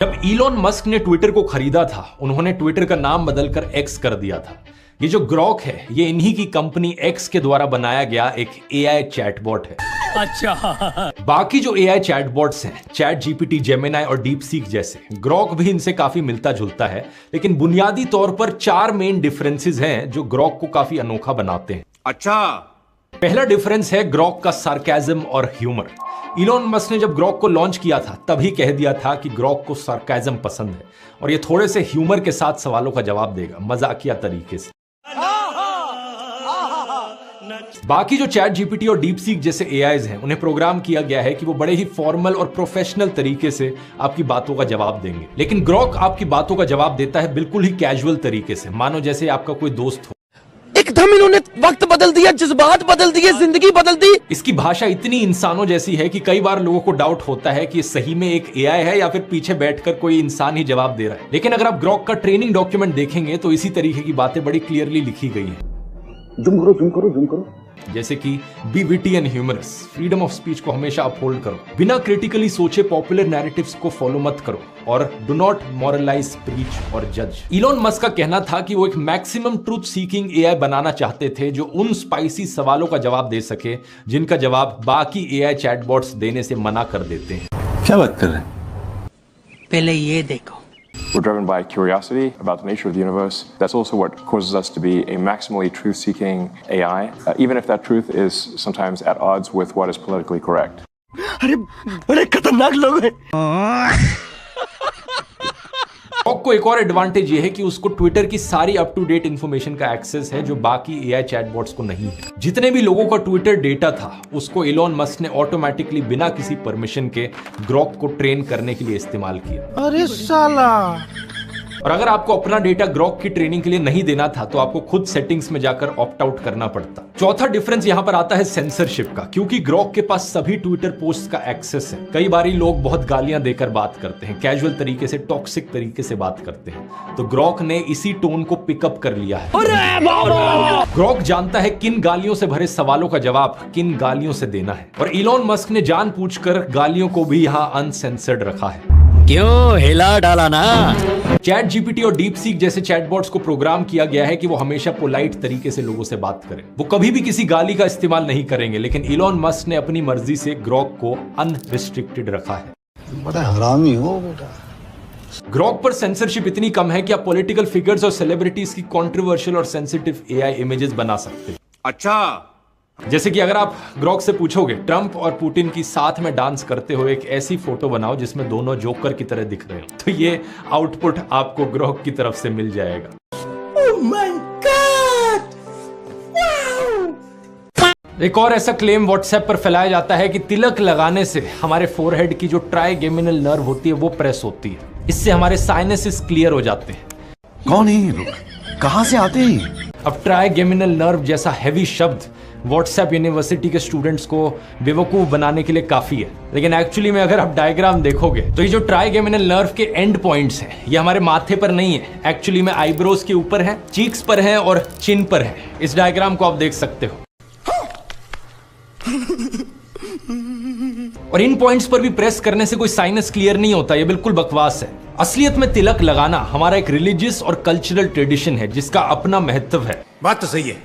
जब Elon Musk ने Twitter को खरीदा था, उन्होंने ट्विटर का नाम बदलकर एक्स कर दिया था। ये जो ग्रॉक है, ये इन्हीं की कंपनी एक्स के द्वारा बनाया गया एक एआई चैटबॉट है। अच्छा, बाकी जो एआई चैटबॉट्स हैं, चैट जीपीटी, जेमिनाई और डीप सीक जैसे, ग्रॉक भी इनसे काफी मिलता जुलता है, लेकिन बुनियादी तौर पर 4 मेन डिफरेंसेस हैं जो ग्रॉक को काफी अनोखा बनाते हैं। अच्छा, पहला डिफरेंस है ग्रॉक का सार्केज्म और ह्यूमर। इलॉन मस्क ने जब ग्रॉक को लॉन्च किया था, तभी कह दिया था कि ग्रॉक को सार्केज्म पसंद है और ये थोड़े से ह्यूमर के साथ सवालों का जवाब देगा, मजाकिया तरीके से। बाकी जो चैट जीपीटी और डीप सीक जैसे एआईज हैं, उन्हें प्रोग्राम किया गया है कि वो बड़े ही फॉर्मल और प्रोफेशनल तरीके से आपकी बातों का जवाब देंगे, लेकिन ग्रॉक आपकी बातों का जवाब देता है बिल्कुल ही कैजुअल तरीके से, मानो जैसे आपका कोई दोस्त हो। एकदम इन्होंने वक्त बदल दिया, जज्बात बदल दिए, जिंदगी बदल दी। इसकी भाषा इतनी इंसानों जैसी है कि कई बार लोगों को डाउट होता है कि ये सही में एक एआई है या फिर पीछे बैठकर कोई इंसान ही जवाब दे रहा है। लेकिन अगर आप ग्रॉक का ट्रेनिंग डॉक्यूमेंट देखेंगे तो इसी तरीके की बातें बड़ी क्लियरली लिखी गई हैं। जूम करो, जूम करो, जूम करो। जैसे कि be witty and humorous, freedom of speech को हमेशा अपहोल्ड करो, बिना क्रिटिकली सोचे पॉपुलर नैरेटिव्स को फॉलो मत करो, और डू नॉट मॉरलाइज, प्रीच और जज। इलॉन मस्क का कहना था कि वो एक मैक्सिमम ट्रूथ सीकिंग एआई बनाना चाहते थे जो उन स्पाइसी सवालों का जवाब दे सके जिनका जवाब बाकी एआई चैटबॉट्स देने से मना कर देते हैं। क्या बात कर रहे हैं? पहले ये देखो। We're driven by curiosity about the nature of the universe. That's also what causes us to be a maximally truth-seeking AI, even if that truth is sometimes at odds with what is politically correct. अरे बड़े खतरनाक लोग हैं। Grok को एक और advantage ये है कि उसको ट्विटर की सारी अप टू डेट इंफॉर्मेशन का एक्सेस है जो बाकी एआई चैटबॉट्स को नहीं है। जितने भी लोगों का ट्विटर डेटा था, उसको इलॉन मस्क ने ऑटोमेटिकली बिना किसी परमिशन के ग्रॉक को ट्रेन करने के लिए इस्तेमाल किया। अरे साला। और अगर आपको अपना डेटा ग्रॉक की ट्रेनिंग के लिए नहीं देना था तो आपको खुद सेटिंग्स में जाकर ऑप्ट आउट करना पड़ता। चौथा डिफरेंस यहां पर आता है सेंसरशिप का, क्योंकि ग्रॉक के पास सभी ट्विटर पोस्ट का एक्सेस है। कई बारी लोग बहुत गालियां देकर बात करते हैं, कैजुअल तरीके से, टॉक्सिक तरीके से बात करते हैं, तो ग्रॉक ने इसी टोन को पिकअप कर लिया है। ग्रॉक जानता है किन गालियों से भरे सवालों का जवाब किन गालियों से देना है, और इलॉन मस्क ने जानबूझकर गालियों को भी यहां अनसेंसर्ड रखा है। क्यों हिला डाला ना? चैट जीपीटी और डीप सीक जैसे चैटबॉट्स को प्रोग्राम किया गया है कि वो हमेशा पोलाइट तरीके से लोगों से बात करें। वो कभी भी किसी गाली का इस्तेमाल नहीं करेंगे, लेकिन इलॉन मस्क ने अपनी मर्जी से ग्रॉक को अनरिस्ट्रिक्टेड रखा है। बड़ा हरामी हो बेटा। ग्रॉक पर सेंसरशिप इतनी कम है कि आप पॉलिटिकल फिगर्स और सेलिब्रिटीज की कंट्रोवर्शियल और सेंसिटिव एआई इमेजेस बना सकते हैं। अच्छा, जैसे कि अगर आप ग्रॉक से पूछोगे ट्रंप और पुतिन की साथ में डांस करते हुए एक ऐसी फोटो बनाओ जिसमें दोनों जोकर की तरह दिख रहे हो, तो ये आउटपुट आपको ग्रॉक की तरफ से मिल जाएगा। Oh my God! एक और ऐसा क्लेम व्हाट्सएप पर फैलाया जाता है कि तिलक लगाने से हमारे फोरहेड की जो ट्राइगेमिनल नर्व होती है वो प्रेस होती है, इससे हमारे साइनसेस क्लियर हो जाते हैं। कौन है ये लोग? कहां से आते हैं? अब ट्राइगेमिनल नर्व जैसा हैवी शब्द व्हाट्सएप यूनिवर्सिटी के स्टूडेंट्स को बेवकूफ बनाने के लिए काफी है, लेकिन एक्चुअली में अगर आप डायग्राम देखोगे तो ये जो ट्राइगेमिनल नर्व के एंड पॉइंट्स हैं, ये हमारे माथे पर नहीं है, एक्चुअली में आईब्रोज के ऊपर है, चीक्स पर है और चिन पर है। इस डायग्राम को आप देख सकते हो। और इन पॉइंट्स पर भी प्रेस करने से कोई साइनस क्लियर नहीं होता, ये बिल्कुल बकवास है। असलियत में तिलक लगाना हमारा एक रिलीजियस और कल्चरल ट्रेडिशन है जिसका अपना महत्व है। बात तो सही है।